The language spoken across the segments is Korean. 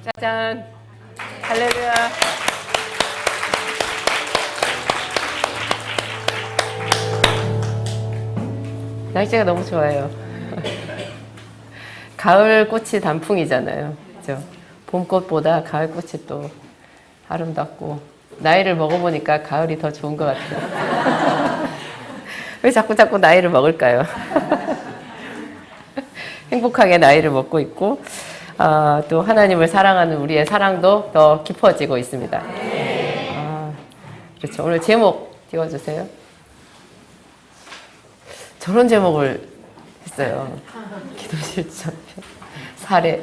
짜잔. 할렐루야. 날씨가 너무 좋아요. 가을 꽃이 단풍이잖아요. 그죠? 봄꽃보다 가을 꽃이 또 아름답고, 나이를 먹어보니까 가을이 더 좋은 것 같아요. 왜 자꾸 나이를 먹을까요? 행복하게 나이를 먹고 있고, 또 하나님을 사랑하는 우리의 사랑도 더 깊어지고 있습니다. 그렇죠. 오늘 제목 띄워주세요. 저런 제목을 했어요. 기도 실천편. 사례.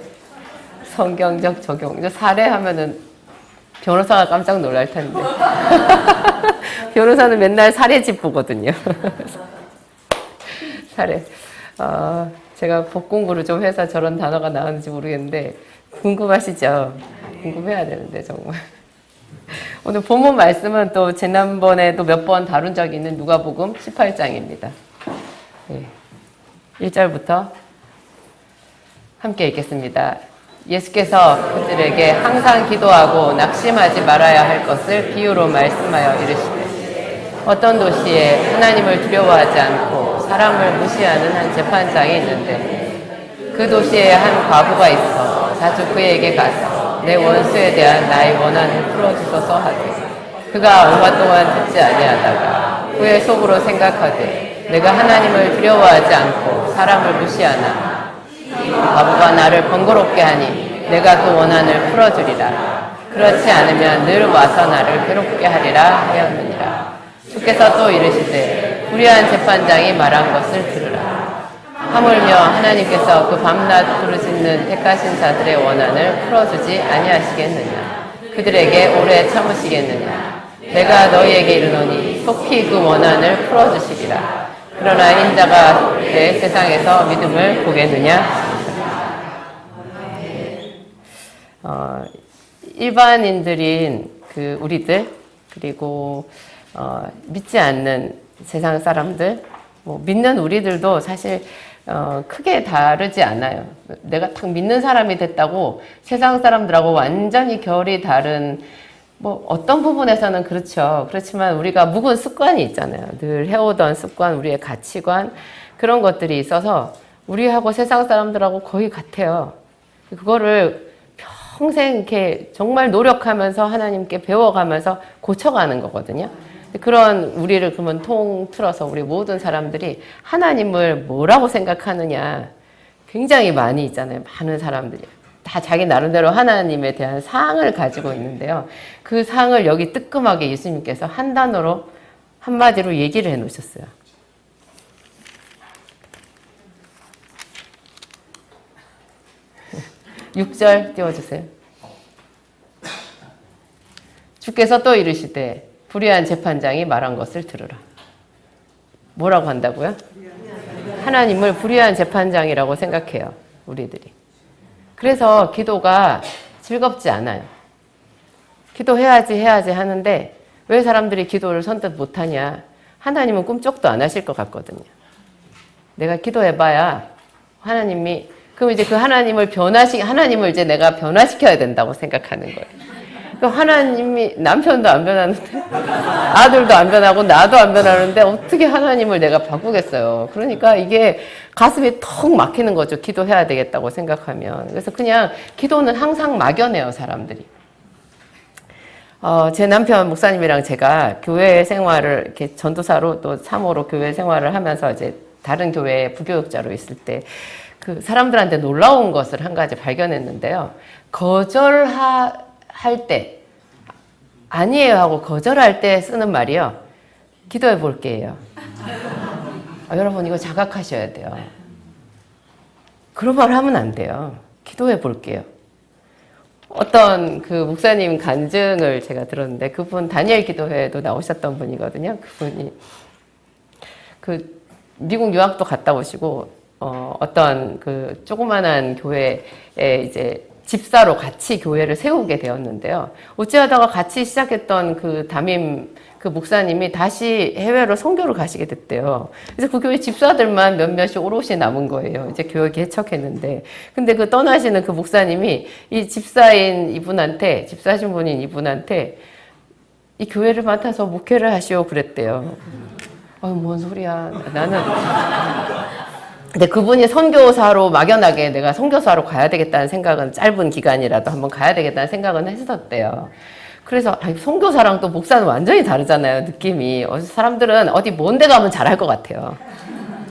성경적 적용. 사례 하면은 변호사가 깜짝 놀랄 텐데. 변호사는 맨날 사례집 보거든요. 사례. 제가 법 공부를 좀 해서 저런 단어가 나왔는지 모르겠는데, 궁금하시죠? 궁금해야 되는데, 정말. 오늘 본문 말씀은 또 지난번에도 몇 번 다룬 적이 있는 누가복음 18장입니다. 네. 1절부터 함께 읽겠습니다. 예수께서 그들에게 항상 기도하고 낙심하지 말아야 할 것을 비유로 말씀하여 이르시되, 어떤 도시에 하나님을 두려워하지 않고 사람을 무시하는 한 재판장이 있는데, 그 도시에 한 과부가 있어 자주 그에게 가서 내 원수에 대한 나의 원한을 풀어주소서 하되, 그가 얼마 동안 듣지 아니하다가 그의 속으로 생각하되, 내가 하나님을 두려워하지 않고 사람을 무시하나 과부가 나를 번거롭게 하니 내가 그 원한을 풀어주리라. 그렇지 않으면 늘 와서 나를 괴롭게 하리라 하였느니라. 주께서 또 이르시되, 불의한 재판장이 말한 것을 들으라. 하물며 하나님께서 그 밤낮 부르짖는 택하신 자들의 원한을 풀어주지 아니하시겠느냐. 그들에게 오래 참으시겠느냐. 내가 너희에게 이르노니 속히 그 원한을 풀어주시리라. 그러나 인자가 내 세상에서 믿음을 보겠느냐. 일반인들인 그 우리들, 그리고 믿지 않는 세상 사람들, 믿는 우리들도 사실 크게 다르지 않아요. 내가 딱 믿는 사람이 됐다고 세상 사람들하고 완전히 결이 다른, 어떤 부분에서는 그렇죠. 그렇지만 우리가 묵은 습관이 있잖아요. 늘 해오던 습관, 우리의 가치관, 그런 것들이 있어서 우리하고 세상 사람들하고 거의 같아요. 그거를 평생 이렇게 정말 노력하면서 하나님께 배워가면서 고쳐가는 거거든요. 그런 우리를 그러면 통틀어서 우리 모든 사람들이 하나님을 뭐라고 생각하느냐 굉장히 많이 있잖아요. 많은 사람들이. 다 자기 나름대로 하나님에 대한 사항을 가지고 있는데요. 그 사항을 여기 뜨끔하게 예수님께서 한 단어로, 한마디로 얘기를 해 놓으셨어요. 6절 띄워주세요. 주께서 또 이르시되, 불의한 재판장이 말한 것을 들으라. 뭐라고 한다고요? 하나님을 불의한 재판장이라고 생각해요, 우리들이. 그래서 기도가 즐겁지 않아요. 기도해야지 하는데 왜 사람들이 기도를 선뜻 못하냐. 하나님은 꿈쩍도 안 하실 것 같거든요. 내가 기도해봐야 하나님이, 그럼 이제 그 하나님을 하나님을 이제 내가 변화시켜야 된다고 생각하는 거예요. 그럼 하나님이, 남편도 안 변하는데, 아들도 안 변하고, 나도 안 변하는데, 어떻게 하나님을 내가 바꾸겠어요. 그러니까 이게 가슴이 턱 막히는 거죠. 기도해야 되겠다고 생각하면. 그래서 그냥 기도는 항상 막연해요, 사람들이. 제 남편 목사님이랑 제가 교회 생활을, 이렇게 전도사로 또 사모로 교회 생활을 하면서 이제 다른 교회 부교육자로 있을 때, 그 사람들한테 놀라운 것을 한 가지 발견했는데요. 할 때, 아니에요 하고 거절할 때 쓰는 말이요. 기도해 볼게요. 여러분 이거 자각하셔야 돼요. 그런 말 하면 안 돼요. 기도해 볼게요. 어떤 그 목사님 간증을 제가 들었는데, 그분 다니엘 기도회에도 나오셨던 분이거든요. 그분이 그 미국 유학도 갔다 오시고, 어떤 그 조그만한 교회에 이제 집사로 같이 교회를 세우게 되었는데요. 어찌하다가 같이 시작했던 그 담임 그 목사님이 다시 해외로 선교를 가시게 됐대요. 그래서 그 교회 집사들만 몇몇이 오롯이 남은 거예요. 이제 교회 개척했는데. 근데 그 떠나시는 그 목사님이 이 집사인 이분한테, 집사신 분인 이분한테 이 교회를 맡아서 목회를 하시오 그랬대요. 뭔 소리야. 나는. 근데 그분이 선교사로 막연하게 내가 선교사로 가야 되겠다는 생각은 짧은 기간이라도 한번 가야 되겠다는 생각은 했었대요. 그래서 선교사랑 또 목사는 완전히 다르잖아요. 느낌이. 사람들은 어디 먼데 가면 잘할 것 같아요.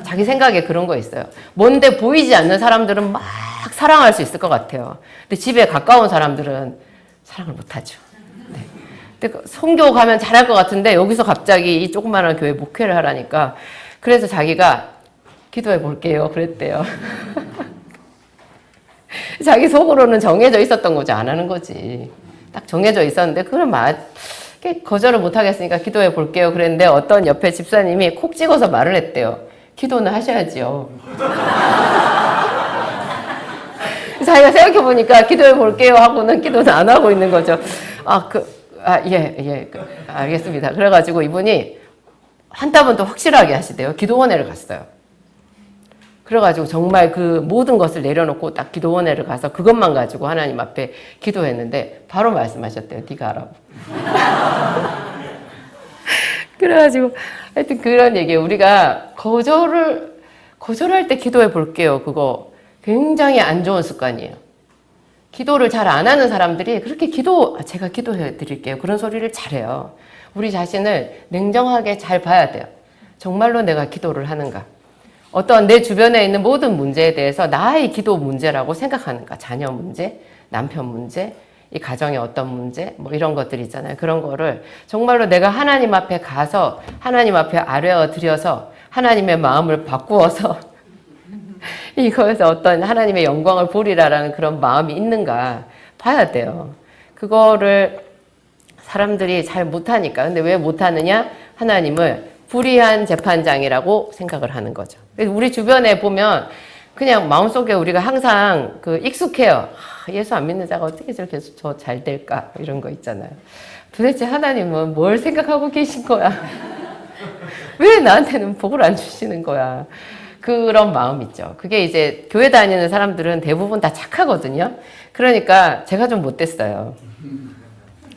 자기 생각에 그런 거 있어요. 먼데 보이지 않는 사람들은 막 사랑할 수 있을 것 같아요. 근데 집에 가까운 사람들은 사랑을 못하죠. 네. 근데 선교 가면 잘할 것 같은데 여기서 갑자기 이 조그마한 교회 목회를 하라니까 그래서 자기가 기도해 볼게요. 그랬대요. 자기 속으로는 정해져 있었던 거지 안 하는 거지. 딱 정해져 있었는데 그걸 거절을 못 하겠으니까 기도해 볼게요. 그랬는데 어떤 옆에 집사님이 콕 찍어서 말을 했대요. 기도는 하셔야지요. 자기가 생각해 보니까 기도해 볼게요 하고는 기도는 안 하고 있는 거죠. 예, 알겠습니다. 그래가지고 이분이 한땀은 또 확실하게 하시대요. 기도원회를 갔어요. 그래가지고 정말 그 모든 것을 내려놓고 딱 기도원회를 가서 그것만 가지고 하나님 앞에 기도했는데 바로 말씀하셨대요. 네가 하라고. 그래가지고 하여튼 그런 얘기예요. 우리가 거절할 때 기도해 볼게요. 그거 굉장히 안 좋은 습관이에요. 기도를 잘 안 하는 사람들이 그렇게 제가 기도해 드릴게요. 그런 소리를 잘해요. 우리 자신을 냉정하게 잘 봐야 돼요. 정말로 내가 기도를 하는가? 어떤 내 주변에 있는 모든 문제에 대해서 나의 기도 문제라고 생각하는가? 자녀 문제, 남편 문제, 이 가정의 어떤 문제, 뭐 이런 것들 있잖아요. 그런 거를 정말로 내가 하나님 앞에 가서 하나님 앞에 아뢰어 드려서 하나님의 마음을 바꾸어서 이거에서 어떤 하나님의 영광을 보리라라는 그런 마음이 있는가 봐야 돼요. 그거를 사람들이 잘 못하니까. 근데 왜 못하느냐? 하나님을 불의한 재판장이라고 생각을 하는 거죠. 우리 주변에 보면 그냥 마음속에 우리가 항상 익숙해요. 예수 안 믿는 자가 어떻게 저렇게 저 잘 될까? 이런 거 있잖아요. 도대체 하나님은 뭘 생각하고 계신 거야? 왜 나한테는 복을 안 주시는 거야? 그런 마음 있죠. 그게 이제 교회 다니는 사람들은 대부분 다 착하거든요. 그러니까 제가 좀 못됐어요.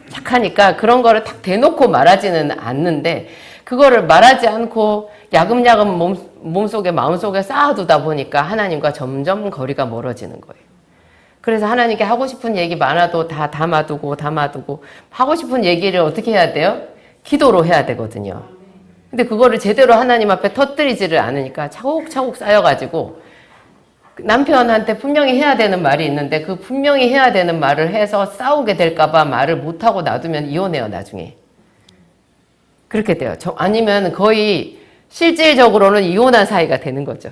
착하니까 그런 거를 딱 대놓고 말하지는 않는데 그거를 말하지 않고 야금야금 몸속에 마음속에 쌓아두다 보니까 하나님과 점점 거리가 멀어지는 거예요. 그래서 하나님께 하고 싶은 얘기 많아도 다 담아두고 하고 싶은 얘기를 어떻게 해야 돼요? 기도로 해야 되거든요. 근데 그거를 제대로 하나님 앞에 터뜨리지를 않으니까 차곡차곡 쌓여가지고 남편한테 분명히 해야 되는 말이 있는데 그 분명히 해야 되는 말을 해서 싸우게 될까봐 말을 못하고 놔두면 이혼해요, 나중에. 그렇게 돼요. 아니면 거의 실질적으로는 이혼한 사이가 되는 거죠.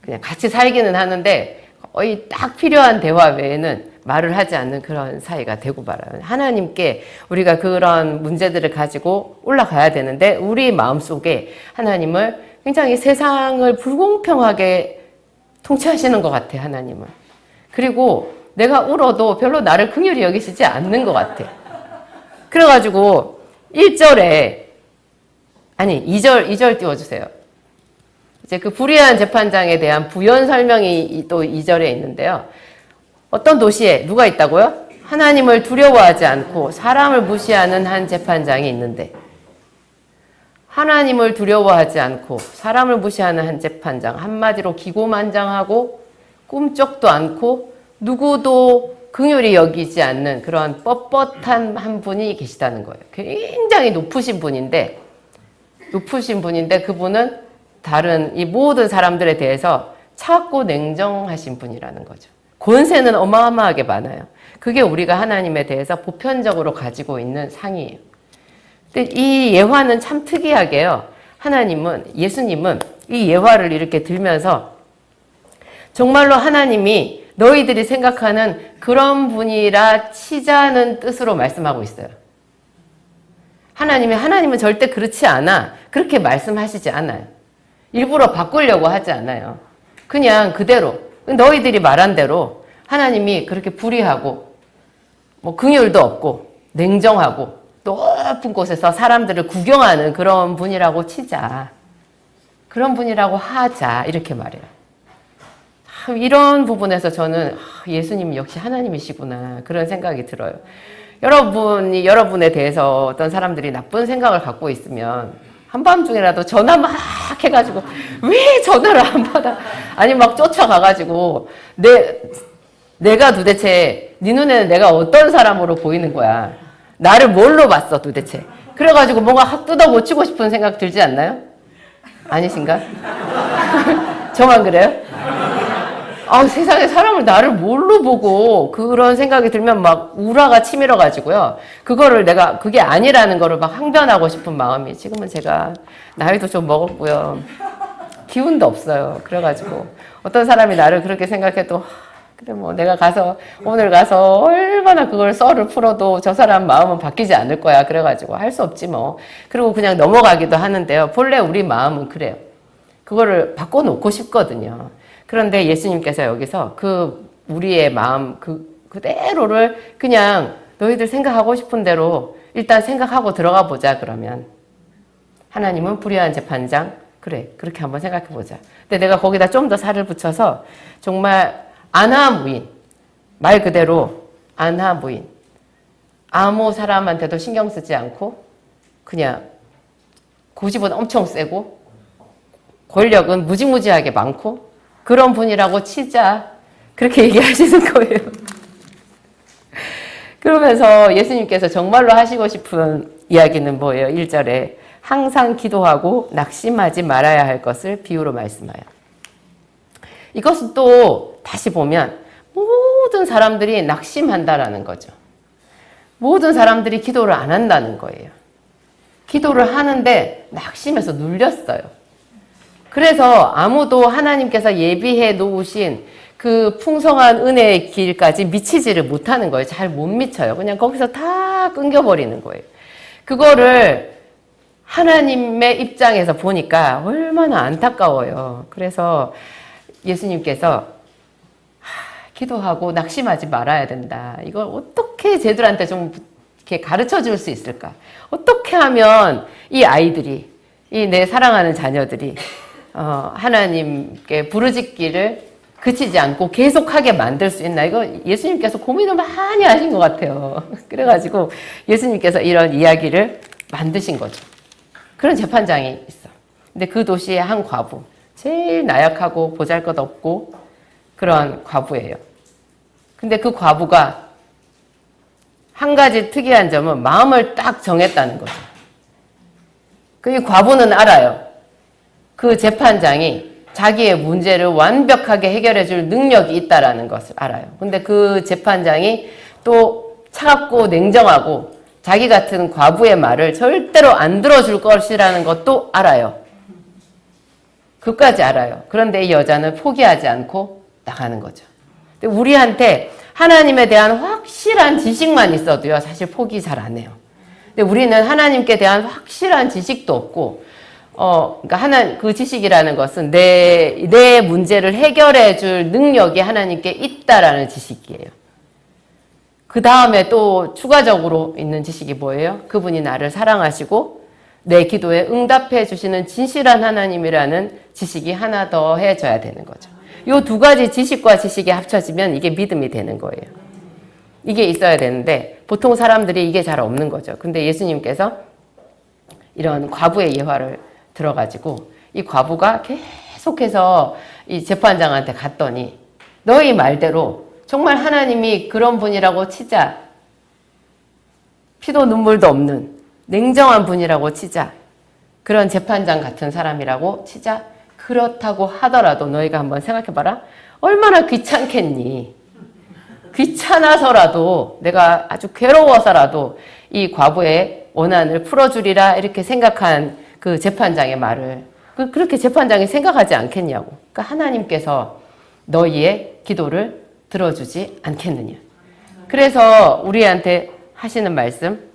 그냥 같이 살기는 하는데 거의 딱 필요한 대화 외에는 말을 하지 않는 그런 사이가 되고 말아요. 하나님께 우리가 그런 문제들을 가지고 올라가야 되는데 우리 마음속에 하나님을 굉장히 세상을 불공평하게 통치하시는 것 같아, 하나님은. 그리고 내가 울어도 별로 나를 긍휼히 여기시지 않는 것 같아. 그래가지고 2절 띄워주세요. 이제 그 불의한 재판장에 대한 부연 설명이 또 2절에 있는데요. 어떤 도시에 누가 있다고요? 하나님을 두려워하지 않고 사람을 무시하는 한 재판장이 있는데 하나님을 두려워하지 않고 사람을 무시하는 한 재판장, 한마디로 기고만장하고 꿈쩍도 않고 누구도 긍휼히 여기지 않는 그런 뻣뻣한 한 분이 계시다는 거예요. 굉장히 높으신 분인데 그분은 다른 이 모든 사람들에 대해서 차갑고 냉정하신 분이라는 거죠. 권세는 어마어마하게 많아요. 그게 우리가 하나님에 대해서 보편적으로 가지고 있는 상이에요. 근데 이 예화는 참 특이하게요. 예수님은 이 예화를 이렇게 들면서 정말로 하나님이 너희들이 생각하는 그런 분이라 치자는 뜻으로 말씀하고 있어요. 하나님은 절대 그렇지 않아. 그렇게 말씀하시지 않아요. 일부러 바꾸려고 하지 않아요. 그냥 그대로 너희들이 말한 대로 하나님이 그렇게 불의하고 뭐 긍휼도 없고 냉정하고 높은 곳에서 사람들을 구경하는 그런 분이라고 치자. 그런 분이라고 하자. 이렇게 말해요. 이런 부분에서 저는 예수님 역시 하나님이시구나. 그런 생각이 들어요. 여러분이 여러분에 대해서 어떤 사람들이 나쁜 생각을 갖고 있으면 한밤중이라도 전화 막 해가지고 왜 전화를 안 받아? 아니 막 쫓아가가지고 내가 도대체 네 눈에는 내가 어떤 사람으로 보이는 거야? 나를 뭘로 봤어 도대체? 그래가지고 뭔가 확 뜯어 고치고 싶은 생각 들지 않나요? 아니신가? 저만 그래요? 세상에 사람을 나를 뭘로 보고 그런 생각이 들면 막 우라가 치밀어 가지고요. 그거를 내가 그게 아니라는 거를 막 항변하고 싶은 마음이 지금은 제가 나이도 좀 먹었고요. 기운도 없어요. 그래가지고 어떤 사람이 나를 그렇게 생각해도 그래 뭐 내가 오늘 가서 얼마나 그걸 썰을 풀어도 저 사람 마음은 바뀌지 않을 거야. 그래가지고 할 수 없지 뭐. 그리고 그냥 넘어가기도 하는데요. 본래 우리 마음은 그래요. 그거를 바꿔놓고 싶거든요. 그런데 예수님께서 여기서 우리의 마음 그대로를 그냥 너희들 생각하고 싶은 대로 일단 생각하고 들어가 보자 그러면 하나님은 불의한 재판장 그래 그렇게 한번 생각해 보자. 근데 내가 거기다 좀 더 살을 붙여서 정말 안하무인 말 그대로 안하무인 아무 사람한테도 신경 쓰지 않고 그냥 고집은 엄청 세고 권력은 무지무지하게 많고 그런 분이라고 치자. 그렇게 얘기하시는 거예요. 그러면서 예수님께서 정말로 하시고 싶은 이야기는 뭐예요? 1절에 항상 기도하고 낙심하지 말아야 할 것을 비유로 말씀하여. 이것은 또 다시 보면 모든 사람들이 낙심한다라는 거죠. 모든 사람들이 기도를 안 한다는 거예요. 기도를 하는데 낙심해서 눌렸어요. 그래서 아무도 하나님께서 예비해 놓으신 그 풍성한 은혜의 길까지 미치지를 못하는 거예요. 잘 못 미쳐요. 그냥 거기서 다 끊겨버리는 거예요. 그거를 하나님의 입장에서 보니까 얼마나 안타까워요. 그래서 예수님께서 기도하고 낙심하지 말아야 된다. 이걸 어떻게 쟤들한테 좀 이렇게 가르쳐 줄 수 있을까? 어떻게 하면 이 아이들이, 이 내 사랑하는 자녀들이 하나님께 부르짖기를 그치지 않고 계속하게 만들 수 있나? 이거 예수님께서 고민을 많이 하신 것 같아요. 그래가지고 예수님께서 이런 이야기를 만드신 거죠. 그런 재판장이 있어. 근데 그 도시의 한 과부, 제일 나약하고 보잘것없고 그런 과부예요. 근데 그 과부가 한 가지 특이한 점은 마음을 딱 정했다는 거죠. 그 과부는 알아요. 그 재판장이 자기의 문제를 완벽하게 해결해 줄 능력이 있다라는 것을 알아요. 근데 그 재판장이 또 차갑고 냉정하고 자기 같은 과부의 말을 절대로 안 들어줄 것이라는 것도 알아요. 그까지 알아요. 그런데 이 여자는 포기하지 않고 나가는 거죠. 근데 우리한테 하나님에 대한 확실한 지식만 있어도요, 사실 포기 잘 안 해요. 근데 우리는 하나님께 대한 확실한 지식도 없고, 그러니까 그 지식이라는 것은 내 문제를 해결해 줄 능력이 하나님께 있다라는 지식이에요. 그 다음에 또 추가적으로 있는 지식이 뭐예요? 그분이 나를 사랑하시고 내 기도에 응답해 주시는 진실한 하나님이라는 지식이 하나 더 해줘야 되는 거죠. 이 두 가지 지식과 지식이 합쳐지면 이게 믿음이 되는 거예요. 이게 있어야 되는데 보통 사람들이 이게 잘 없는 거죠. 근데 예수님께서 이런 과부의 예화를 들어가지고 이 과부가 계속해서 이 재판장한테 갔더니 너희 말대로 정말 하나님이 그런 분이라고 치자. 피도 눈물도 없는 냉정한 분이라고 치자. 그런 재판장 같은 사람이라고 치자. 그렇다고 하더라도 너희가 한번 생각해봐라. 얼마나 귀찮겠니? 귀찮아서라도 내가 아주 괴로워서라도 이 과부의 원한을 풀어주리라 이렇게 생각한 그 재판장의 말을 그렇게 재판장이 생각하지 않겠냐고. 그러니까 하나님께서 너희의 기도를 들어주지 않겠느냐. 그래서 우리한테 하시는 말씀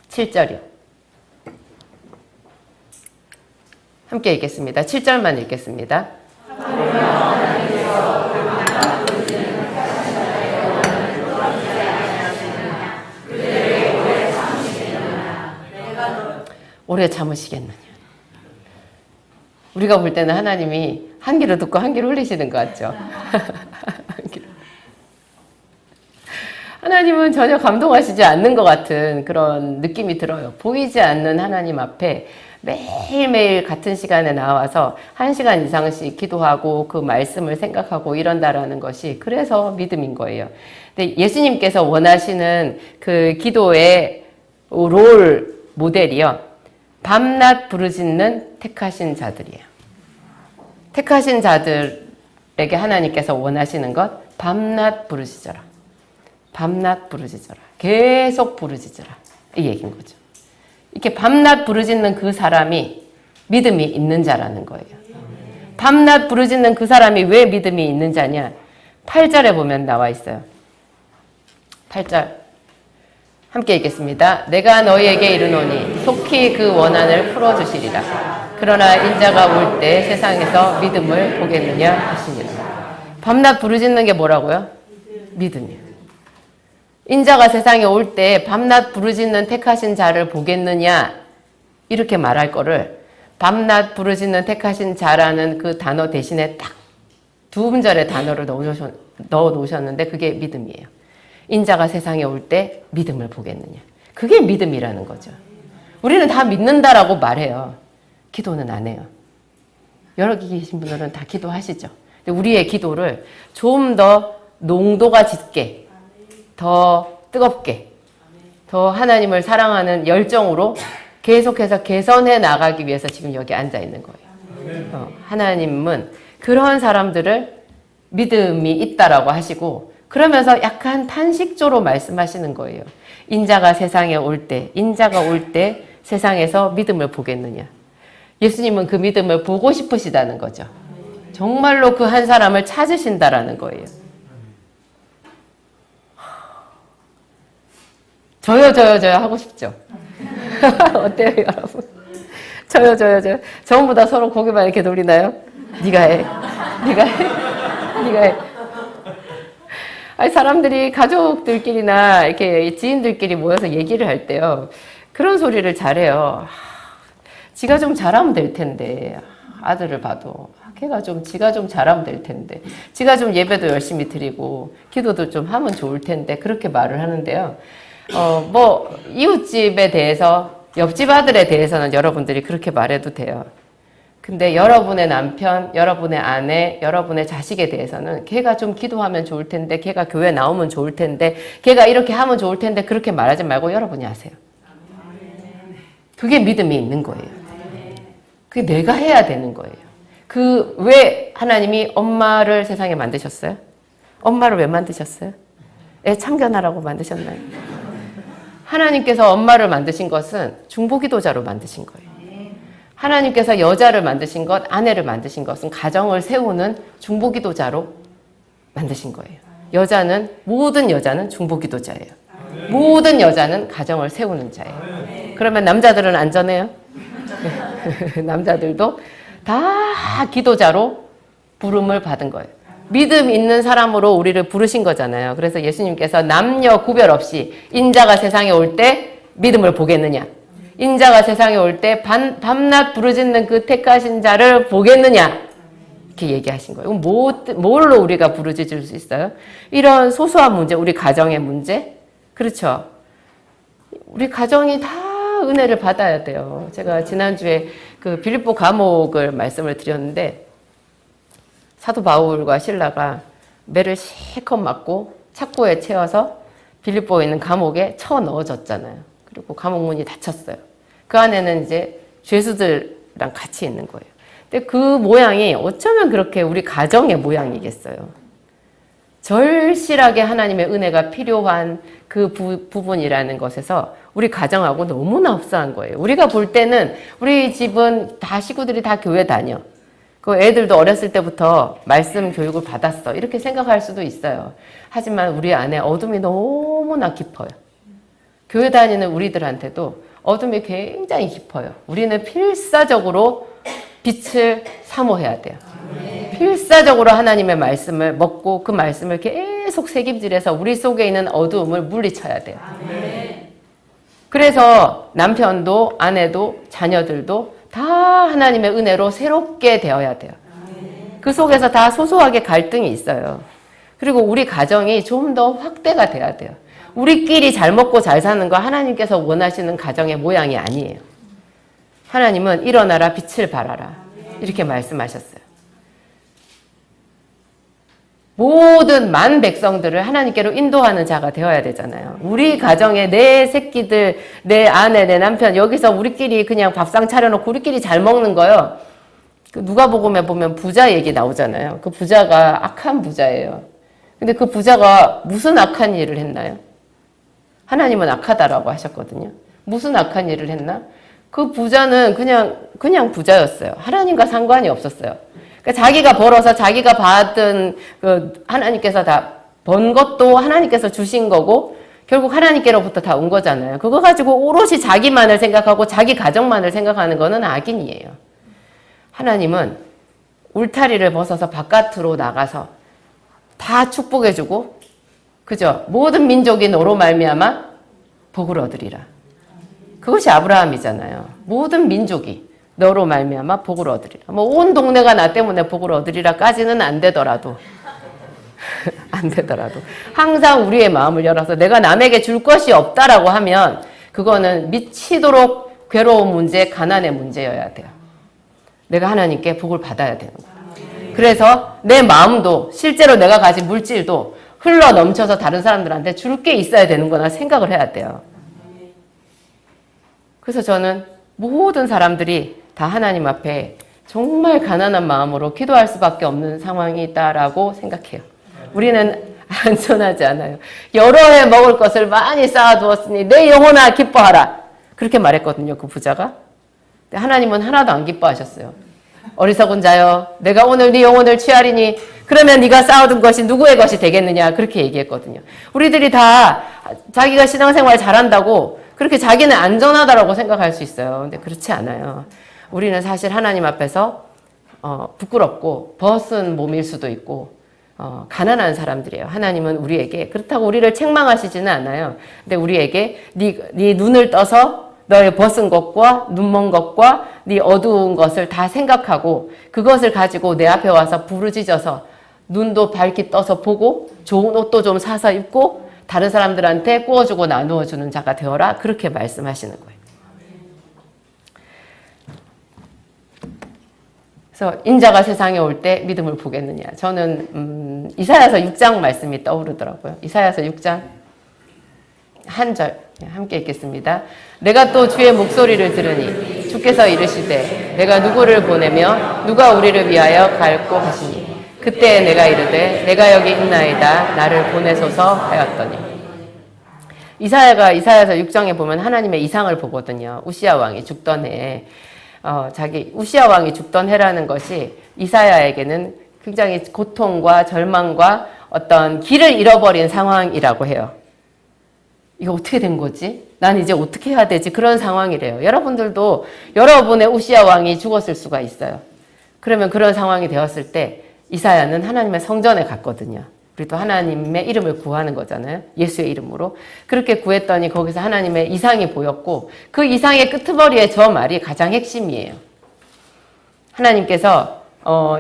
7절이요. 함께 읽겠습니다. 7절만 읽겠습니다. 오래 참으시겠느냐. 우리가 볼 때는 하나님이 한 귀로 듣고 한 귀로 흘리시는 것 같죠. 하나님은 전혀 감동하시지 않는 것 같은 그런 느낌이 들어요. 보이지 않는 하나님 앞에 매일매일 같은 시간에 나와서 1시간 이상씩 기도하고 그 말씀을 생각하고 이런다라는 것이 그래서 믿음인 거예요. 근데 예수님께서 원하시는 그 기도의 롤 모델이요. 밤낮 부르짖는 택하신 자들이에요. 택하신 자들에게 하나님께서 원하시는 것, 밤낮 부르짖어라. 밤낮 부르짖어라. 계속 부르짖어라. 이 얘기인 거죠. 이렇게 밤낮 부르짖는 그 사람이 믿음이 있는 자라는 거예요. 밤낮 부르짖는 그 사람이 왜 믿음이 있는 자냐? 8절에 보면 나와 있어요. 8절. 함께 읽겠습니다. 내가 너희에게 이르노니 속히 그 원한을 풀어주시리라. 그러나 인자가 올 때 세상에서 믿음을 보겠느냐 하시니라. 밤낮 부르짖는 게 뭐라고요? 믿음이에요. 인자가 세상에 올 때 밤낮 부르짖는 택하신 자를 보겠느냐 이렇게 말할 거를 밤낮 부르짖는 택하신 자라는 그 단어 대신에 딱 두 음절의 단어를 넣어 놓으셨는데 그게 믿음이에요. 인자가 세상에 올 때 믿음을 보겠느냐. 그게 믿음이라는 거죠. 우리는 다 믿는다라고 말해요. 기도는 안 해요. 여기 계신 분들은 다 기도하시죠. 근데 우리의 기도를 좀 더 농도가 짙게 더 뜨겁게, 더 하나님을 사랑하는 열정으로 계속해서 개선해 나가기 위해서 지금 여기 앉아 있는 거예요. 하나님은 그런 사람들을 믿음이 있다라고 하시고, 그러면서 약간 탄식조로 말씀하시는 거예요. 인자가 세상에 올 때, 인자가 올 때 세상에서 믿음을 보겠느냐. 예수님은 그 믿음을 보고 싶으시다는 거죠. 정말로 그 한 사람을 찾으신다라는 거예요. 저요 하고 싶죠? 어때요, 여러분? 저요. 전부 다 서로 고개만 이렇게 돌리나요? 네가 해. 아니, 사람들이 가족들끼리나 이렇게 지인들끼리 모여서 얘기를 할 때요. 그런 소리를 잘해요. 지가 좀 잘하면 될 텐데. 아들을 봐도. 지가 좀 잘하면 될 텐데. 지가 좀 예배도 열심히 드리고, 기도도 좀 하면 좋을 텐데. 그렇게 말을 하는데요. 이웃집에 대해서, 옆집 아들에 대해서는 여러분들이 그렇게 말해도 돼요. 근데 여러분의 남편, 여러분의 아내, 여러분의 자식에 대해서는 걔가 좀 기도하면 좋을 텐데, 걔가 교회 나오면 좋을 텐데, 걔가 이렇게 하면 좋을 텐데, 그렇게 말하지 말고 여러분이 하세요. 그게 믿음이 있는 거예요. 그게 내가 해야 되는 거예요. 왜 하나님이 엄마를 세상에 만드셨어요? 엄마를 왜 만드셨어요? 애 참견하라고 만드셨나요? 하나님께서 엄마를 만드신 것은 중보기도자로 만드신 거예요. 하나님께서 여자를 만드신 것, 아내를 만드신 것은 가정을 세우는 중보기도자로 만드신 거예요. 모든 여자는 중보기도자예요. 모든 여자는 가정을 세우는 자예요. 그러면 남자들은 안전해요? 남자들도 다 기도자로 부름을 받은 거예요. 믿음 있는 사람으로 우리를 부르신 거잖아요. 그래서 예수님께서 남녀 구별 없이 인자가 세상에 올 때 믿음을 보겠느냐. 인자가 세상에 올 때 밤낮 부르짖는 그 택하신 자를 보겠느냐. 이렇게 얘기하신 거예요. 뭘로 우리가 부르짖을 수 있어요? 이런 소소한 문제, 우리 가정의 문제. 그렇죠. 우리 가정이 다 은혜를 받아야 돼요. 제가 지난주에 그 빌립보 감옥을 말씀을 드렸는데, 사도 바울과 실라가 매를 실컷 맞고 착고에 채워서 빌립보에 있는 감옥에 쳐 넣어졌잖아요. 그리고 감옥 문이 닫혔어요. 그 안에는 이제 죄수들이랑 같이 있는 거예요. 근데 그 모양이 어쩌면 그렇게 우리 가정의 모양이겠어요. 절실하게 하나님의 은혜가 필요한 그 부분이라는 것에서 우리 가정하고 너무나 흡사한 거예요. 우리가 볼 때는 우리 집은 다 식구들이 다 교회 다녀. 그 애들도 어렸을 때부터 말씀 교육을 받았어. 이렇게 생각할 수도 있어요. 하지만 우리 안에 어둠이 너무나 깊어요. 교회 다니는 우리들한테도 어둠이 굉장히 깊어요. 우리는 필사적으로 빛을 사모해야 돼요. 필사적으로 하나님의 말씀을 먹고 그 말씀을 계속 새김질해서 우리 속에 있는 어두움을 물리쳐야 돼요. 그래서 남편도 아내도 자녀들도 다 하나님의 은혜로 새롭게 되어야 돼요. 그 속에서 다 소소하게 갈등이 있어요. 그리고 우리 가정이 좀 더 확대가 돼야 돼요. 우리끼리 잘 먹고 잘 사는 거 하나님께서 원하시는 가정의 모양이 아니에요. 하나님은 일어나라 빛을 발하라 이렇게 말씀하셨어요. 모든 만 백성들을 하나님께로 인도하는 자가 되어야 되잖아요. 우리 가정에 내 새끼들, 내 아내, 내 남편 여기서 우리끼리 그냥 밥상 차려놓고 우리끼리 잘 먹는 거요. 누가복음에 보면 부자 얘기 나오잖아요. 그 부자가 악한 부자예요. 근데 그 부자가 무슨 악한 일을 했나요? 하나님은 악하다라고 하셨거든요. 무슨 악한 일을 했나? 그 부자는 그냥 부자였어요. 하나님과 상관이 없었어요. 그러니까 자기가 벌어서 자기가 받은 그 하나님께서 다 번 것도 하나님께서 주신 거고 결국 하나님께로부터 다 온 거잖아요. 그거 가지고 오롯이 자기만을 생각하고 자기 가정만을 생각하는 거는 악인이에요. 하나님은 울타리를 벗어서 바깥으로 나가서 다 축복해주고 그죠? 모든 민족이 너로 말미암아 복을 얻으리라. 그것이 아브라함이잖아요. 모든 민족이 너로 말미암아 복을 얻으리라. 뭐 온 동네가 나 때문에 복을 얻으리라까지는 안 되더라도 안 되더라도 항상 우리의 마음을 열어서 내가 남에게 줄 것이 없다라고 하면 그거는 미치도록 괴로운 문제, 가난의 문제여야 돼요. 내가 하나님께 복을 받아야 되는 거예요. 그래서 내 마음도 실제로 내가 가진 물질도 흘러 넘쳐서 다른 사람들한테 줄 게 있어야 되는 거나 생각을 해야 돼요. 그래서 저는 모든 사람들이 다 하나님 앞에 정말 가난한 마음으로 기도할 수밖에 없는 상황이 있다라고 생각해요. 우리는 안전하지 않아요. 여러 해 먹을 것을 많이 쌓아두었으니 내 영혼아 기뻐하라. 그렇게 말했거든요. 그 부자가. 근데 하나님은 하나도 안 기뻐하셨어요. 어리석은 자여 내가 오늘 네 영혼을 취하리니 그러면 네가 쌓아둔 것이 누구의 것이 되겠느냐 그렇게 얘기했거든요. 우리들이 다 자기가 신앙생활 잘한다고 그렇게 자기는 안전하다라고 생각할 수 있어요. 근데 그렇지 않아요. 우리는 사실 하나님 앞에서 부끄럽고 벗은 몸일 수도 있고 가난한 사람들이에요. 하나님은 우리에게 그렇다고 우리를 책망하시지는 않아요. 근데 우리에게 네 눈을 떠서 너의 벗은 것과 눈먼 것과 네 어두운 것을 다 생각하고 그것을 가지고 내 앞에 와서 부르짖어서 눈도 밝게 떠서 보고 좋은 옷도 좀 사서 입고 다른 사람들한테 구워주고 나누어주는 자가 되어라. 그렇게 말씀하시는 거예요. 그래서 인자가 세상에 올 때 믿음을 보겠느냐. 저는 이사야서 6장 말씀이 떠오르더라고요. 이사야서 6장 한 절 함께 읽겠습니다. 내가 또 주의 목소리를 들으니 주께서 이르시되 내가 누구를 보내며 누가 우리를 위하여 갈고 하시니 그때 내가 이르되 내가 여기 있나이다 나를 보내소서 하였더니. 이사야서 6장에 보면 하나님의 이상을 보거든요. 우시야 왕이 죽던 해에 우시야 왕이 죽던 해라는 것이 이사야에게는 굉장히 고통과 절망과 어떤 길을 잃어버린 상황이라고 해요. 이거 어떻게 된 거지? 난 이제 어떻게 해야 되지? 그런 상황이래요. 여러분들도 여러분의 우시야 왕이 죽었을 수가 있어요. 그러면 그런 상황이 되었을 때 이사야는 하나님의 성전에 갔거든요. 우리도 하나님의 이름을 구하는 거잖아요. 예수의 이름으로. 그렇게 구했더니 거기서 하나님의 이상이 보였고 그 이상의 끄트머리에 저 말이 가장 핵심이에요. 하나님께서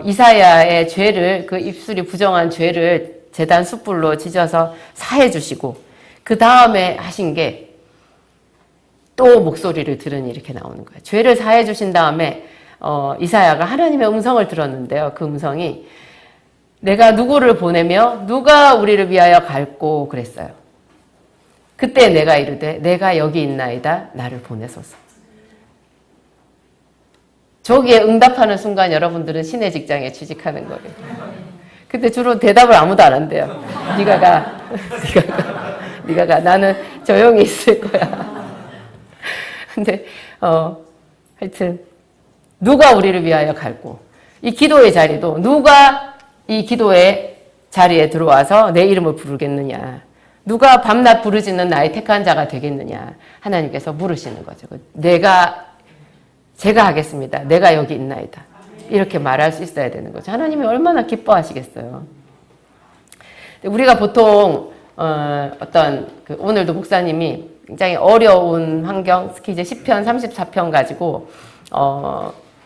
이사야의 죄를 그 입술이 부정한 죄를 제단 숯불로 지져서 사해 주시고 그 다음에 하신 게 또 목소리를 들으니 이렇게 나오는 거예요. 죄를 사해 주신 다음에 이사야가 하나님의 음성을 들었는데요. 그 음성이 내가 누구를 보내며 누가 우리를 위하여 갈고 그랬어요. 그때 내가 이르되 내가 여기 있나이다 나를 보내소서. 저기에 응답하는 순간 여러분들은 신의 직장에 취직하는 거예요. 근데 주로 대답을 아무도 안 한대요. 네가 가. 네가 가. 나는 조용히 있을 거야. 근데 하여튼 누가 우리를 위하여 갈고 이 기도의 자리도 누가 이 기도의 자리에 들어와서 내 이름을 부르겠느냐. 누가 밤낮 부르짖는 나의 택한 자가 되겠느냐. 하나님께서 물으시는 거죠. 제가 하겠습니다. 내가 여기 있나이다. 이렇게 말할 수 있어야 되는 거죠. 하나님이 얼마나 기뻐하시겠어요. 우리가 보통 오늘도 목사님이 굉장히 어려운 환경, 특히 이제 시편 34편 가지고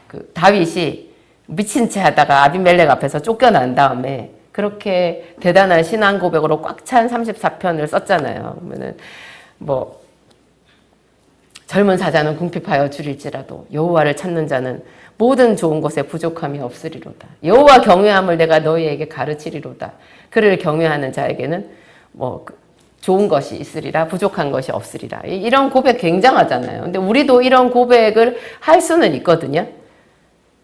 그 다윗이 미친 채 하다가 아비멜렉 앞에서 쫓겨난 다음에 그렇게 대단한 신앙 고백으로 꽉 찬 34편을 썼잖아요. 그러면은 뭐 젊은 사자는 궁핍하여 줄일지라도 여호와를 찾는 자는 모든 좋은 것에 부족함이 없으리로다. 여호와 경외함을 내가 너희에게 가르치리로다. 그를 경외하는 자에게는 뭐 좋은 것이 있으리라, 부족한 것이 없으리라. 이런 고백 굉장하잖아요. 근데 우리도 이런 고백을 할 수는 있거든요.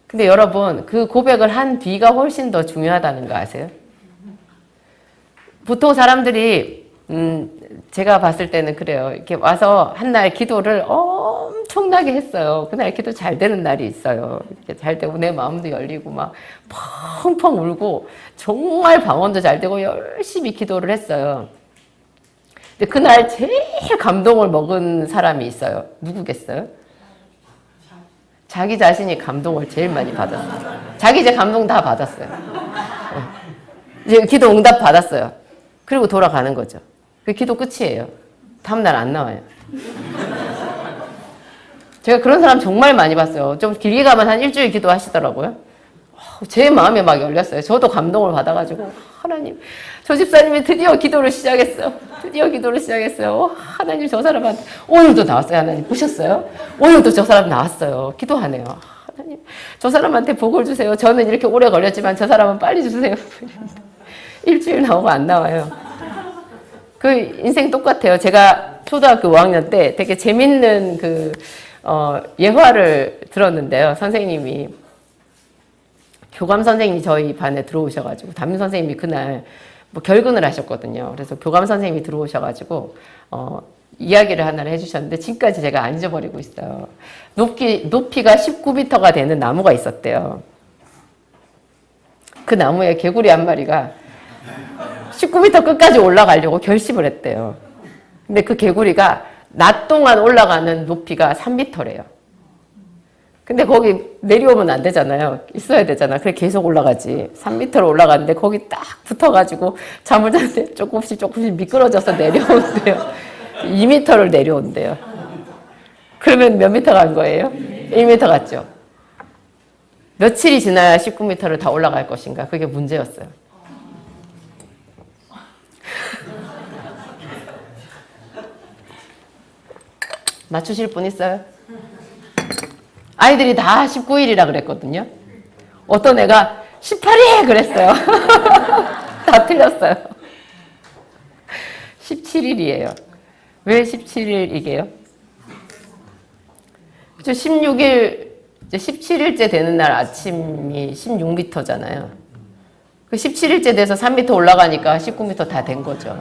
근데 여러분, 그 고백을 한 뒤가 훨씬 더 중요하다는 거 아세요? 보통 사람들이 제가 봤을 때는 그래요. 이렇게 와서 한 날 기도를 엄청나게 했어요. 그날 기도 잘 되는 날이 있어요. 이렇게 잘 되고 내 마음도 열리고 막 펑펑 울고 정말 방언도 잘 되고 열심히 기도를 했어요. 근데 그날 제일 감동을 먹은 사람이 있어요. 누구겠어요? 자기 자신이 감동을 제일 많이 받았어요. 자기 이제 감동 다 받았어요. 이제 기도 응답 받았어요. 그리고 돌아가는 거죠. 그 기도 끝이에요. 다음날 안 나와요. 제가 그런 사람 정말 많이 봤어요. 좀 길게 가면 한 일주일 기도하시더라고요. 제 마음이 막 열렸어요. 저도 감동을 받아가지고 하나님, 저 집사님이 드디어 기도를 시작했어요. 드디어 기도를 시작했어요. 하나님, 저 사람한테 오늘도 나왔어요. 하나님 보셨어요? 오늘도 저 사람 나왔어요. 기도하네요. 하나님, 저 사람한테 복을 주세요. 저는 이렇게 오래 걸렸지만 저 사람은 빨리 주세요. 일주일 나오고 안 나와요. 그 인생 똑같아요. 제가 초등학교 5학년 때 되게 재밌는 예화를 들었는데요. 선생님이, 교감 선생님이 저희 반에 들어오셔가지고, 담임 선생님이 그날 뭐 결근을 하셨거든요. 그래서 교감 선생님이 들어오셔가지고, 이야기를 하나를 해주셨는데, 지금까지 제가 안 잊어버리고 있어요. 높이가 19m가 되는 나무가 있었대요. 그 나무에 개구리 한 마리가 19m 끝까지 올라가려고 결심을 했대요. 근데 그 개구리가 낮 동안 올라가는 높이가 3m래요. 근데 거기 내려오면 안 되잖아요. 있어야 되잖아. 그래 계속 올라가지. 3m로 올라가는데 거기 딱 붙어가지고 잠을 자는데 조금씩 미끄러져서 내려온대요. 2m를 내려온대요. 그러면 몇 미터 간 거예요? 1m 갔죠. 며칠이 지나야 19m를 다 올라갈 것인가? 그게 문제였어요. 맞추실 분 있어요? 아이들이 다 19일이라 그랬거든요. 어떤 애가 18일 그랬어요. 다 틀렸어요. 17일이에요. 왜 17일이게요? 16일, 이제 17일째 되는 날 아침이 16m잖아요. 그 17일째 돼서 3m 올라가니까 19m 다 된 거죠.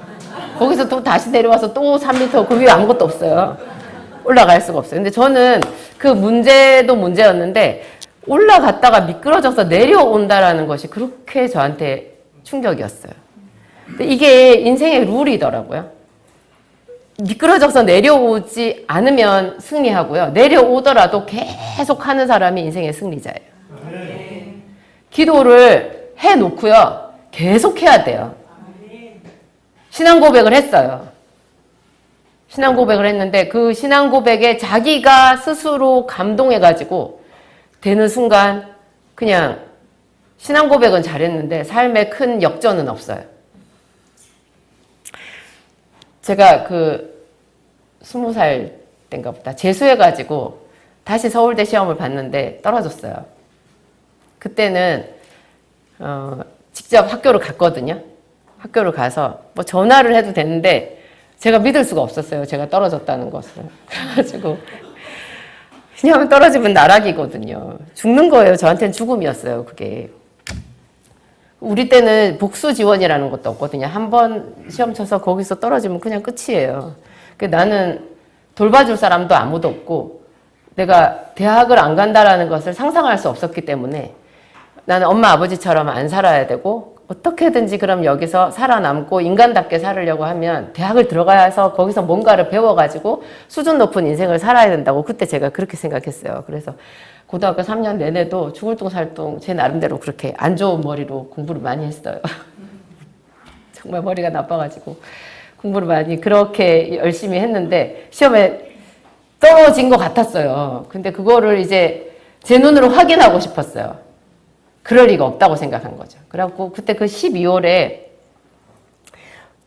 거기서 또 다시 내려와서 또 3m, 그 위에 아무것도 없어요. 올라갈 수가 없어요. 근데 저는 그 문제도 문제였는데 올라갔다가 미끄러져서 내려온다라는 것이 그렇게 저한테 충격이었어요. 근데 이게 인생의 룰이더라고요. 미끄러져서 내려오지 않으면 승리하고요. 내려오더라도 계속 하는 사람이 인생의 승리자예요. 기도를 해놓고요. 계속 해야 돼요. 신앙 고백을 했어요. 신앙 고백을 했는데 그 신앙 고백에 자기가 스스로 감동해가지고 되는 순간 그냥 신앙 고백은 잘했는데 삶에 큰 역전은 없어요. 제가 20살 때인가 보다 재수해가지고 다시 서울대 시험을 봤는데 떨어졌어요. 그때는 직접 학교를 갔거든요. 학교를 가서 뭐 전화를 해도 되는데 제가 믿을 수가 없었어요. 제가 떨어졌다는 것을. 그래가지고 그냥 떨어지면 나락이거든요. 죽는 거예요. 저한테는 죽음이었어요. 그게. 우리 때는 복수 지원이라는 것도 없거든요. 한 번 시험 쳐서 거기서 떨어지면 그냥 끝이에요. 나는 돌봐줄 사람도 아무도 없고 내가 대학을 안 간다라는 것을 상상할 수 없었기 때문에 나는 엄마 아버지처럼 안 살아야 되고 어떻게든지 그럼 여기서 살아남고 인간답게 살으려고 하면 대학을 들어가서 거기서 뭔가를 배워가지고 수준 높은 인생을 살아야 된다고 그때 제가 그렇게 생각했어요. 그래서 고등학교 3년 내내도 죽을 둥 살 둥 제 나름대로 그렇게 안 좋은 머리로 공부를 많이 했어요. 정말 머리가 나빠가지고. 공부를 많이 그렇게 열심히 했는데 시험에 떨어진 것 같았어요. 근데 그거를 이제 제 눈으로 확인하고 싶었어요. 그럴 리가 없다고 생각한 거죠. 그래갖고 그때 그 12월에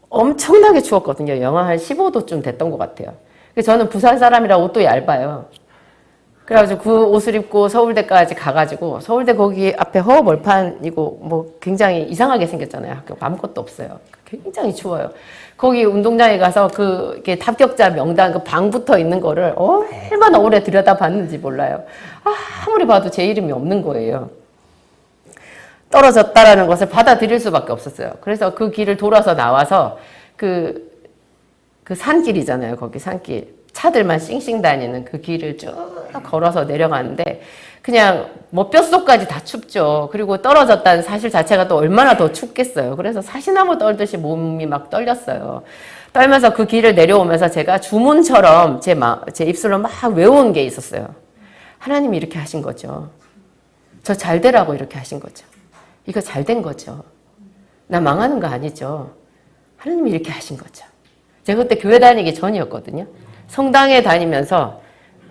엄청나게 추웠거든요. 영하 한 15도쯤 됐던 것 같아요. 저는 부산 사람이라 옷도 얇아요. 그래가지고 그 옷을 입고 서울대까지 가가지고 서울대 거기 앞에 허허벌판이고 뭐 굉장히 이상하게 생겼잖아요. 학교 아무것도 없어요. 굉장히 추워요. 거기 운동장에 가서 그 이렇게 합격자 명단 그 방 붙어 있는 거를 얼마나 오래 들여다봤는지 몰라요. 아무리 봐도 제 이름이 없는 거예요. 떨어졌다라는 것을 받아들일 수밖에 없었어요. 그래서 그 길을 돌아서 나와서 그 산길이잖아요. 거기 산길. 차들만 싱싱 다니는 그 길을 쭉 걸어서 내려가는데 그냥 뭐 뼛속까지 다 춥죠. 그리고 떨어졌다는 사실 자체가 또 얼마나 더 춥겠어요. 그래서 사시나무 떨듯이 몸이 막 떨렸어요. 떨면서 그 길을 내려오면서 제가 주문처럼 제 입술로 막 외운 게 있었어요. 하나님이 이렇게 하신 거죠. 저 잘 되라고 이렇게 하신 거죠. 이거 잘 된 거죠. 나 망하는 거 아니죠. 하나님이 이렇게 하신 거죠. 제가 그때 교회 다니기 전이었거든요. 성당에 다니면서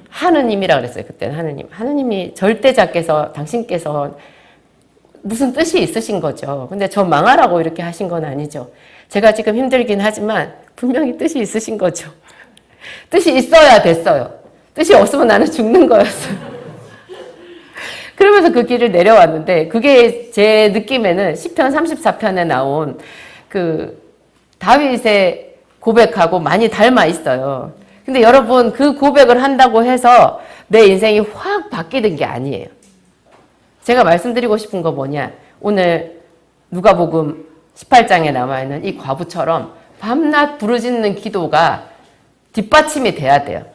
하느님이라 그랬어요. 그때는 하느님. 하느님이 절대자께서 당신께서 무슨 뜻이 있으신 거죠. 근데 저 망하라고 이렇게 하신 건 아니죠. 제가 지금 힘들긴 하지만 분명히 뜻이 있으신 거죠. 뜻이 있어야 됐어요. 뜻이 없으면 나는 죽는 거였어요. 그러면서 그 길을 내려왔는데 그게 제 느낌에는 시편 34편에 나온 그 다윗의 고백하고 많이 닮아 있어요. 근데 여러분 그 고백을 한다고 해서 내 인생이 확 바뀌는 게 아니에요. 제가 말씀드리고 싶은 거 뭐냐. 오늘 누가복음 18장에 남아있는 이 과부처럼 밤낮 부르짖는 기도가 뒷받침이 돼야 돼요.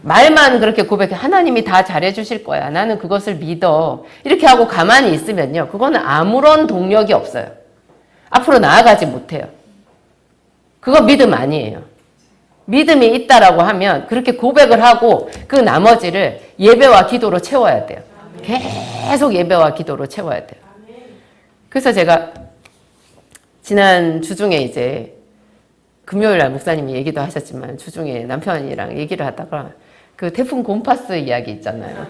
말만 그렇게 고백해. 하나님이 다 잘해주실 거야. 나는 그것을 믿어. 이렇게 하고 가만히 있으면요. 그거는 아무런 동력이 없어요. 앞으로 나아가지 못해요. 그거 믿음 아니에요. 믿음이 있다라고 하면 그렇게 고백을 하고 그 나머지를 예배와 기도로 채워야 돼요. 계속 예배와 기도로 채워야 돼요. 그래서 제가 지난 주중에 이제 금요일 날 목사님이 얘기도 하셨지만 주중에 남편이랑 얘기를 하다가 그 태풍 곰파스 이야기 있잖아요.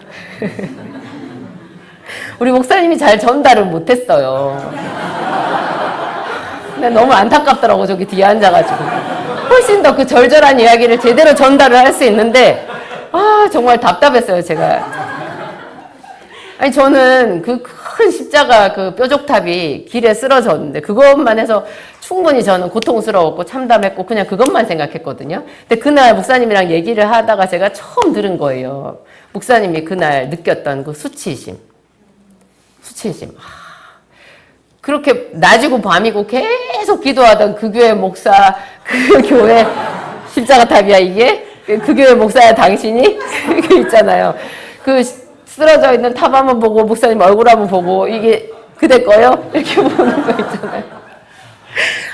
우리 목사님이 잘 전달을 못했어요. 근데 너무 안타깝더라고. 저기 뒤에 앉아가지고 훨씬 더 그 절절한 이야기를 제대로 전달을 할 수 있는데 정말 답답했어요. 제가. 아니 저는 그 큰 십자가 그 뾰족탑이 길에 쓰러졌는데 그것만 해서 충분히 저는 고통스러웠고 참담했고 그냥 그것만 생각했거든요. 근데 그날 목사님이랑 얘기를 하다가 제가 처음 들은 거예요. 목사님이 그날 느꼈던 그 수치심. 그렇게 낮이고 밤이고 계속 기도하던 그 교회 목사, 그 교회 십자가탑이야 이게? 그 교회 목사야 당신이? 그 있잖아요. 그 쓰러져 있는 탑 한번 보고 목사님 얼굴 한번 보고 이게 그대 거요? 이렇게 보는 거 있잖아요.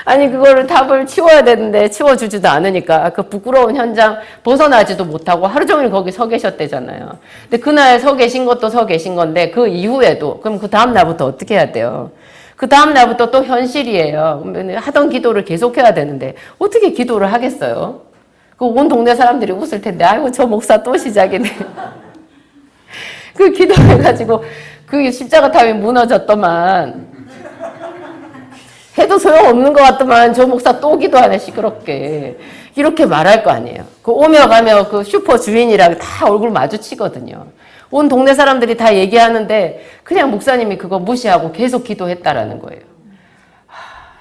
아니 그거를 탑을 치워야 되는데 치워주지도 않으니까 그 부끄러운 현장 벗어나지도 못하고 하루 종일 거기 서 계셨대잖아요. 근데 그날 서 계신 것도 서 계신 건데 그 이후에도 그럼 그 다음 날부터 어떻게 해야 돼요? 그 다음 날부터 또 현실이에요. 하던 기도를 계속해야 되는데 어떻게 기도를 하겠어요? 그 온 동네 사람들이 웃을 텐데 아이고 저 목사 또 시작이네. 그 기도해가지고 그 십자가탑이 무너졌더만 해도 소용없는 것 같더만 저 목사 또 기도하네 시끄럽게 이렇게 말할 거 아니에요. 그 오며 가며 그 슈퍼 주인이랑 다 얼굴 마주치거든요. 온 동네 사람들이 다 얘기하는데 그냥 목사님이 그거 무시하고 계속 기도했다라는 거예요.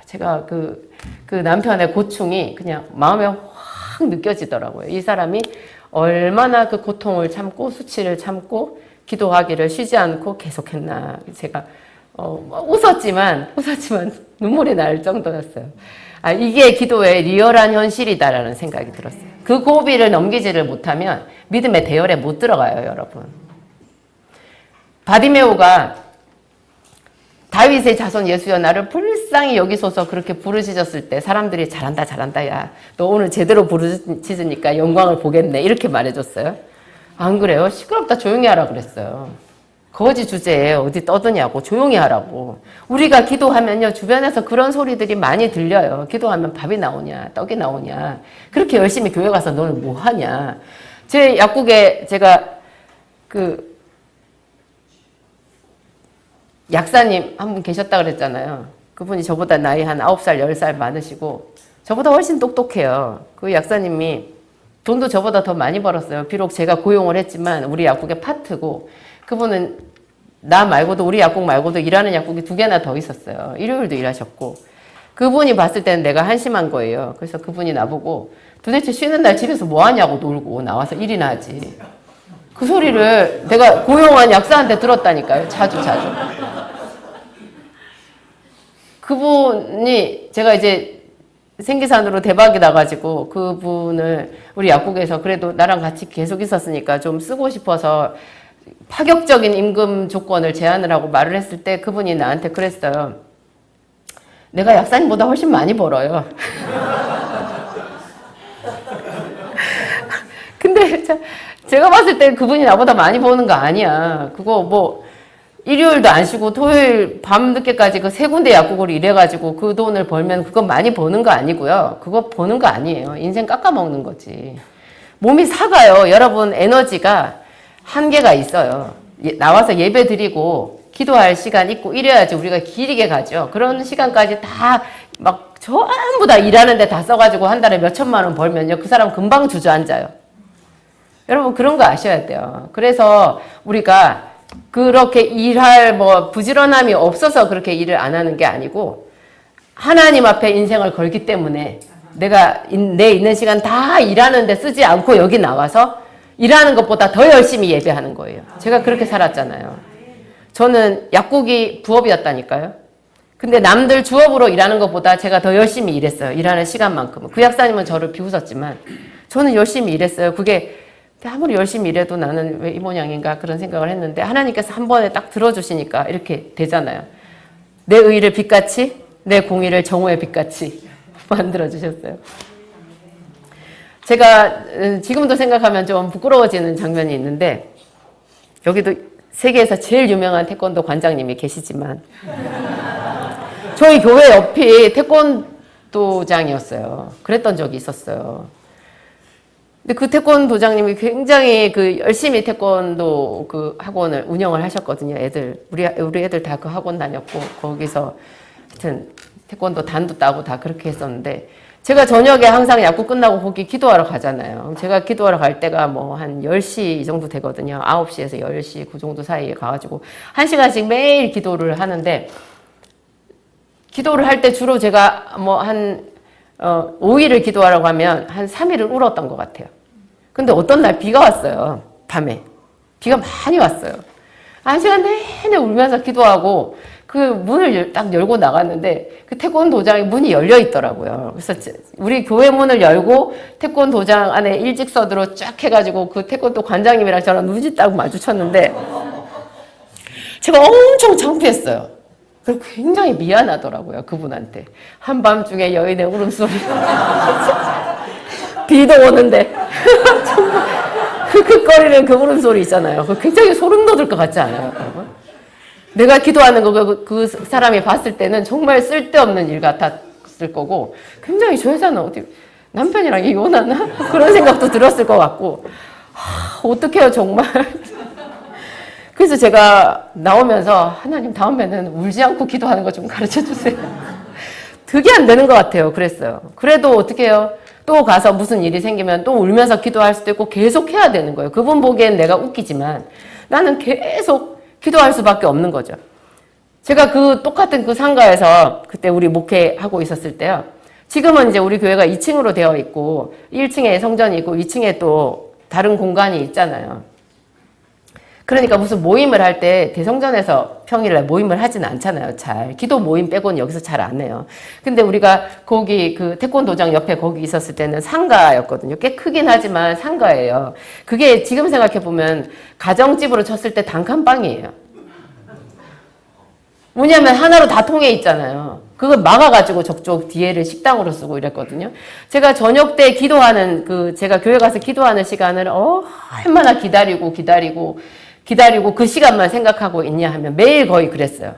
제가 그 남편의 고충이 그냥 마음에 확 느껴지더라고요. 이 사람이 얼마나 그 고통을 참고 수치를 참고 기도하기를 쉬지 않고 계속했나. 제가 웃었지만 눈물이 날 정도였어요. 이게 기도의 리얼한 현실이다라는 생각이 들었어요. 그 고비를 넘기지를 못하면 믿음의 대열에 못 들어가요, 여러분. 바디메오가 다윗의 자손 예수여 나를 불쌍히 여기소서 그렇게 부르짖었을 때 사람들이 잘한다 야 너 오늘 제대로 부르짖으니까 영광을 보겠네 이렇게 말해줬어요. 안 그래요? 시끄럽다 조용히 하라 그랬어요. 거지 주제에 어디 떠드냐고, 조용히 하라고. 우리가 기도하면요, 주변에서 그런 소리들이 많이 들려요. 기도하면 밥이 나오냐, 떡이 나오냐. 그렇게 열심히 교회 가서 너는 뭐 하냐. 제 약국에 제가 약사님 한 분 계셨다 그랬잖아요. 그분이 저보다 나이 한 9살, 10살 많으시고, 저보다 훨씬 똑똑해요. 그 약사님이 돈도 저보다 더 많이 벌었어요. 비록 제가 고용을 했지만, 우리 약국의 파트고, 그분은 나 말고도, 우리 약국 말고도 일하는 약국이 2개나 더 있었어요. 일요일도 일하셨고. 그분이 봤을 때는 내가 한심한 거예요. 그래서 그분이 나보고 도대체 쉬는 날 집에서 뭐 하냐고 놀고 나와서 일이나 하지. 그 소리를 내가 고용한 약사한테 들었다니까요. 자주. 그분이 제가 이제 생기산으로 대박이 나가지고 그분을 우리 약국에서 그래도 나랑 같이 계속 있었으니까 좀 쓰고 싶어서 파격적인 임금 조건을 제안을 하고 말을 했을 때 그분이 나한테 그랬어요. 내가 약사님보다 훨씬 많이 벌어요. 근데 제가 봤을 때 그분이 나보다 많이 버는 거 아니야. 그거 뭐 일요일도 안 쉬고 토요일 밤늦게까지 그 3군데 약국을 일해가지고 그 돈을 벌면 그거 많이 버는 거 아니고요. 그거 버는 거 아니에요. 인생 깎아먹는 거지. 몸이 사가요. 여러분 에너지가 한계가 있어요. 나와서 예배 드리고 기도할 시간 있고 이래야지 우리가 길게 가죠. 그런 시간까지 다 막 전부 다 일하는데 다 써가지고 한 달에 몇 천만 원 벌면요. 그 사람 금방 주저앉아요. 여러분 그런 거 아셔야 돼요. 그래서 우리가 그렇게 일할 뭐 부지런함이 없어서 그렇게 일을 안 하는 게 아니고 하나님 앞에 인생을 걸기 때문에 내가 내 있는 시간 다 일하는데 쓰지 않고 여기 나와서 일하는 것보다 더 열심히 예배하는 거예요. 제가 그렇게 살았잖아요. 저는 약국이 부업이었다니까요. 근데 남들 주업으로 일하는 것보다 제가 더 열심히 일했어요. 일하는 시간만큼은. 그 약사님은 저를 비웃었지만 저는 열심히 일했어요. 그게 아무리 열심히 일해도 나는 왜 이 모양인가 그런 생각을 했는데 하나님께서 한 번에 딱 들어주시니까 이렇게 되잖아요. 내 의를 빛같이 내 공의를 정오의 빛같이 만들어주셨어요. 제가 지금도 생각하면 좀 부끄러워지는 장면이 있는데 여기도 세계에서 제일 유명한 태권도 관장님이 계시지만 저희 교회 옆이 태권도장이었어요. 그랬던 적이 있었어요. 근데 그 태권도장님이 굉장히 그 열심히 태권도 그 학원을 운영을 하셨거든요. 우리 애들 다 그 학원 다녔고 거기서 하여튼 태권도 단도 따고 다 그렇게 했었는데 제가 저녁에 항상 약국 끝나고 거기 기도하러 가잖아요. 제가 기도하러 갈 때가 뭐 한 10시 이 정도 되거든요. 9시에서 10시 그 정도 사이에 가가지고 1시간씩 매일 기도를 하는데 기도를 할 때 주로 제가 뭐 한 5일을 기도하라고 하면 한 3일을 울었던 것 같아요. 근데 어떤 날 비가 왔어요. 밤에. 비가 많이 왔어요. 1시간 내내 울면서 기도하고 그 문을 딱 열고 나갔는데 그 태권도장에 문이 열려 있더라고요. 그래서 우리 교회 문을 열고 태권도장 안에 일직선으로 쫙 해가지고 그 태권도 관장님이랑 저랑 눈이 딱 마주쳤는데 제가 엄청 창피했어요. 그리고 굉장히 미안하더라고요. 그분한테. 한밤중에 여인의 울음소리. 비도 오는데 정말 흑흑거리는 그 울음소리 있잖아요. 굉장히 소름 돋을 것 같지 않아요? 여러분? 내가 기도하는 거 그 사람이 봤을 때는 정말 쓸데없는 일 같았을 거고 굉장히 저 여자는 어디 남편이랑 이혼하나? 그런 생각도 들었을 것 같고 어떡해요 정말. 그래서 제가 나오면서 하나님 다음에는 울지 않고 기도하는 거 좀 가르쳐주세요. 그게 안 되는 것 같아요. 그랬어요. 그래도 어떻게 해요? 또 가서 무슨 일이 생기면 또 울면서 기도할 수도 있고 계속 해야 되는 거예요. 그분 보기엔 내가 웃기지만 나는 계속 기도할 수밖에 없는 거죠. 제가 그 똑같은 그 상가에서 그때 우리 목회하고 있었을 때요. 지금은 이제 우리 교회가 2층으로 되어 있고 1층에 성전이 있고 2층에 또 다른 공간이 있잖아요. 그러니까 무슨 모임을 할 때 대성전에서 평일날 모임을 하진 않잖아요. 잘. 기도 모임 빼고는 여기서 잘 안 해요. 근데 우리가 거기 그 태권도장 옆에 거기 있었을 때는 상가였거든요. 꽤 크긴 하지만 상가예요. 그게 지금 생각해보면 가정집으로 쳤을 때 단칸방이에요. 뭐냐면 하나로 다 통해 있잖아요. 그걸 막아가지고 저쪽 뒤에를 식당으로 쓰고 이랬거든요. 제가 저녁 때 기도하는 제가 교회 가서 기도하는 시간을 얼마나 기다리고 기다리고 그 시간만 생각하고 있냐 하면 매일 거의 그랬어요.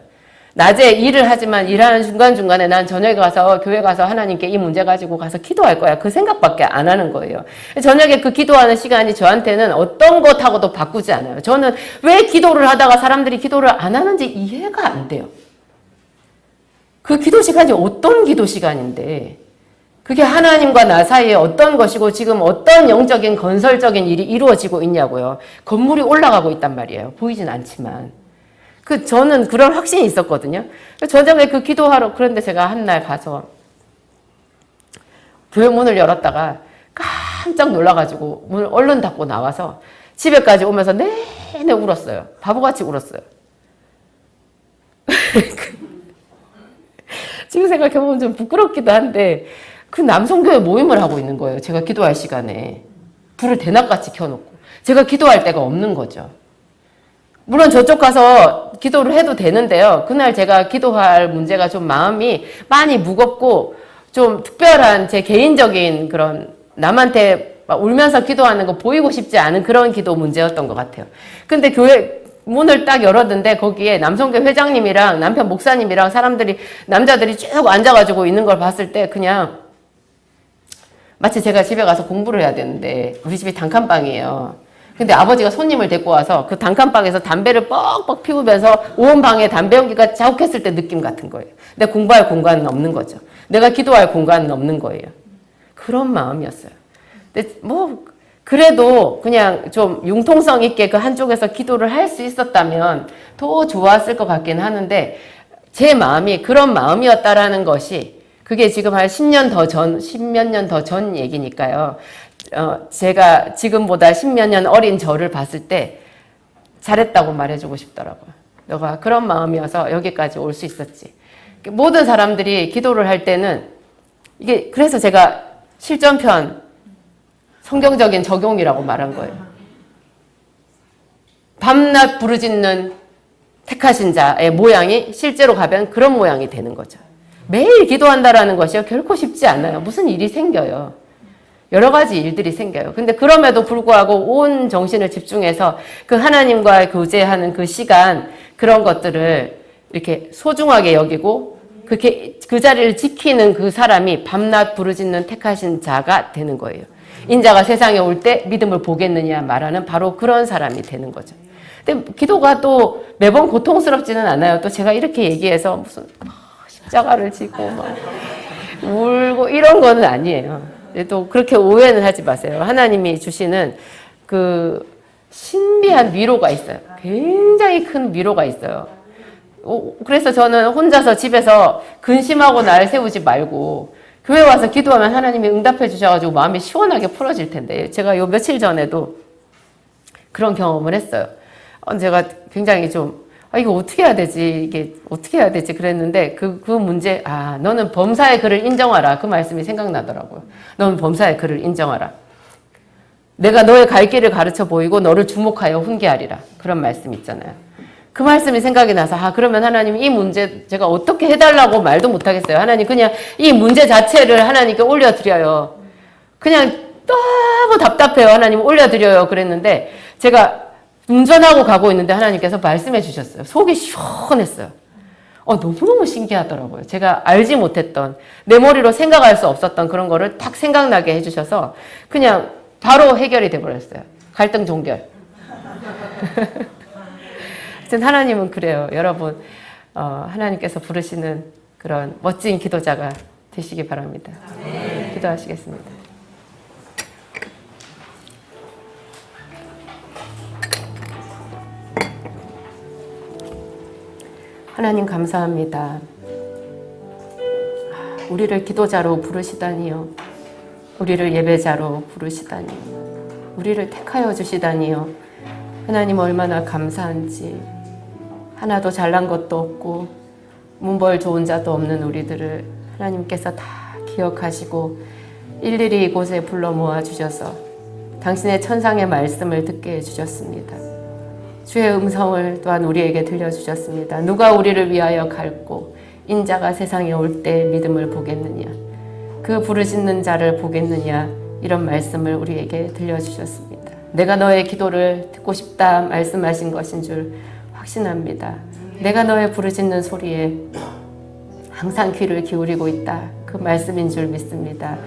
낮에 일을 하지만 일하는 중간중간에 난 저녁에 가서 교회 가서 하나님께 이 문제 가지고 가서 기도할 거야. 그 생각밖에 안 하는 거예요. 저녁에 그 기도하는 시간이 저한테는 어떤 것하고도 바꾸지 않아요. 저는 왜 기도를 하다가 사람들이 기도를 안 하는지 이해가 안 돼요. 그 기도 시간이 어떤 기도 시간인데 그게 하나님과 나 사이에 어떤 것이고 지금 어떤 영적인 건설적인 일이 이루어지고 있냐고요. 건물이 올라가고 있단 말이에요. 보이진 않지만. 저는 그런 확신이 있었거든요. 저녁에 그 기도하러, 그런데 제가 한 날 가서 교회 문을 열었다가 깜짝 놀라가지고 문을 얼른 닫고 나와서 집에까지 오면서 내내 울었어요. 바보같이 울었어요. 지금 생각해보면 좀 부끄럽기도 한데 그 남성교회 모임을 하고 있는 거예요. 제가 기도할 시간에. 불을 대낮같이 켜놓고. 제가 기도할 데가 없는 거죠. 물론 저쪽 가서 기도를 해도 되는데요. 그날 제가 기도할 문제가 좀 마음이 많이 무겁고 좀 특별한 제 개인적인 그런 남한테 울면서 기도하는 거 보이고 싶지 않은 그런 기도 문제였던 것 같아요. 근데 교회 문을 딱 열었는데 거기에 남성교 회장님이랑 남편 목사님이랑 남자들이 쭉 앉아가지고 있는 걸 봤을 때 그냥 마치 제가 집에 가서 공부를 해야 되는데 우리 집이 단칸방이에요. 근데 아버지가 손님을 데리고 와서 그 단칸방에서 담배를 뻑뻑 피우면서 온 방에 담배 연기가 자욱했을 때 느낌 같은 거예요. 내가 공부할 공간은 없는 거죠. 내가 기도할 공간은 없는 거예요. 그런 마음이었어요. 근데 그래도 그냥 좀 융통성 있게 그 한쪽에서 기도를 할 수 있었다면 더 좋았을 것 같긴 하는데 제 마음이 그런 마음이었다라는 것이 그게 지금 한 10몇 년 더 전 얘기니까요. 제가 지금보다 10몇 년 어린 저를 봤을 때 잘했다고 말해주고 싶더라고요. 너가 그런 마음이어서 여기까지 올 수 있었지. 모든 사람들이 기도를 할 때는 이게 그래서 제가 실전편 성경적인 적용이라고 말한 거예요. 밤낮 부르짖는 택하신 자의 모양이 실제로 가면 그런 모양이 되는 거죠. 매일 기도한다라는 것이요. 결코 쉽지 않아요. 무슨 일이 생겨요. 여러 가지 일들이 생겨요. 근데 그럼에도 불구하고 온 정신을 집중해서 그 하나님과 교제하는 그 시간, 그런 것들을 이렇게 소중하게 여기고 그렇게 그 자리를 지키는 그 사람이 밤낮 부르짖는 택하신 자가 되는 거예요. 인자가 세상에 올 때 믿음을 보겠느냐 말하는 바로 그런 사람이 되는 거죠. 근데 기도가 또 매번 고통스럽지는 않아요. 또 제가 이렇게 얘기해서 무슨 십자가를 지고 막 울고 이런 거는 아니에요. 또 그렇게 오해는 하지 마세요. 하나님이 주시는 그 신비한 위로가 있어요. 굉장히 큰 위로가 있어요. 그래서 저는 혼자서 집에서 근심하고 날 세우지 말고 교회 와서 기도하면 하나님이 응답해 주셔가지고 마음이 시원하게 풀어질 텐데 제가 요 며칠 전에도 그런 경험을 했어요. 제가 굉장히 좀 이거 어떻게 해야 되지? 이게 어떻게 해야 되지? 그랬는데 그 문제, 너는 범사의 그를 인정하라. 그 말씀이 생각나더라고요. 너는 범사의 그를 인정하라. 내가 너의 갈 길을 가르쳐 보이고 너를 주목하여 훈계하리라. 그런 말씀 있잖아요. 그 말씀이 생각이 나서 그러면 하나님 이 문제 제가 어떻게 해달라고 말도 못하겠어요. 하나님 그냥 이 문제 자체를 하나님께 올려드려요. 그냥 너무 답답해요. 하나님 올려드려요. 그랬는데 제가 운전하고 가고 있는데 하나님께서 말씀해 주셨어요. 속이 시원했어요. 너무너무 신기하더라고요. 제가 알지 못했던, 내 머리로 생각할 수 없었던 그런 거를 딱 생각나게 해주셔서 그냥 바로 해결이 돼버렸어요. 갈등 종결. 하여튼 하나님은 그래요. 여러분, 하나님께서 부르시는 그런 멋진 기도자가 되시기 바랍니다. 기도하시겠습니다. 하나님 감사합니다. 우리를 기도자로 부르시다니요. 우리를 예배자로 부르시다니요. 우리를 택하여 주시다니요. 하나님 얼마나 감사한지. 하나도 잘난 것도 없고 문벌 좋은 자도 없는 우리들을 하나님께서 다 기억하시고 일일이 이곳에 불러 모아 주셔서 당신의 천상의 말씀을 듣게 해주셨습니다. 주의 음성을 또한 우리에게 들려주셨습니다. 누가 우리를 위하여 갈고 인자가 세상에 올 때 믿음을 보겠느냐. 그 부르짖는 자를 보겠느냐. 이런 말씀을 우리에게 들려주셨습니다. 내가 너의 기도를 듣고 싶다 말씀하신 것인 줄 확신합니다. 내가 너의 부르짖는 소리에 항상 귀를 기울이고 있다. 그 말씀인 줄 믿습니다.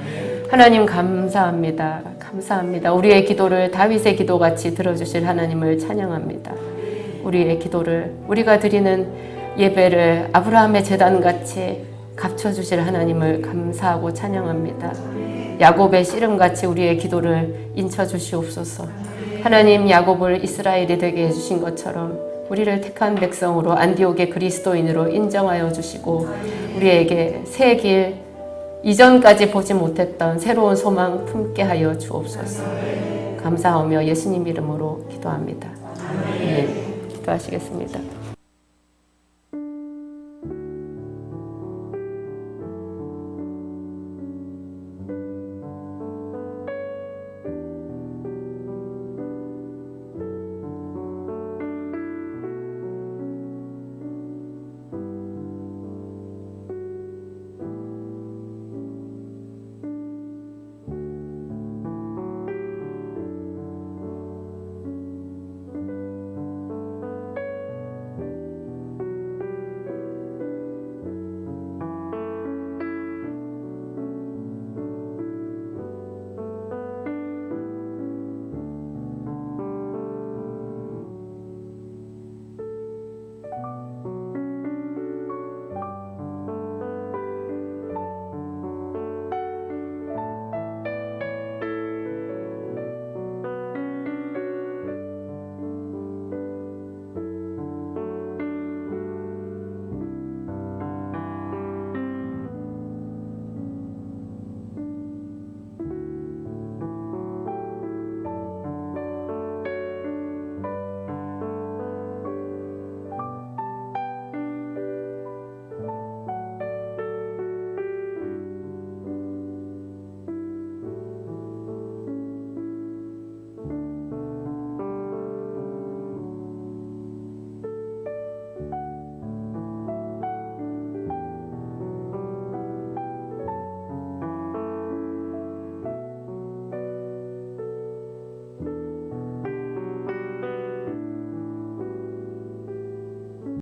하나님 감사합니다. 감사합니다. 우리의 기도를 다윗의 기도같이 들어주실 하나님을 찬양합니다. 우리의 기도를, 우리가 드리는 예배를 아브라함의 제단같이 갚쳐주실 하나님을 감사하고 찬양합니다. 야곱의 씨름같이 우리의 기도를 인쳐주시옵소서. 하나님, 야곱을 이스라엘이 되게 해주신 것처럼 우리를 택한 백성으로 안디옥의 그리스도인으로 인정하여 주시고 우리에게 새 길, 이전까지 보지 못했던 새로운 소망 품게 하여 주옵소서. 감사하며 예수님 이름으로 기도합니다. 네, 기도하시겠습니다.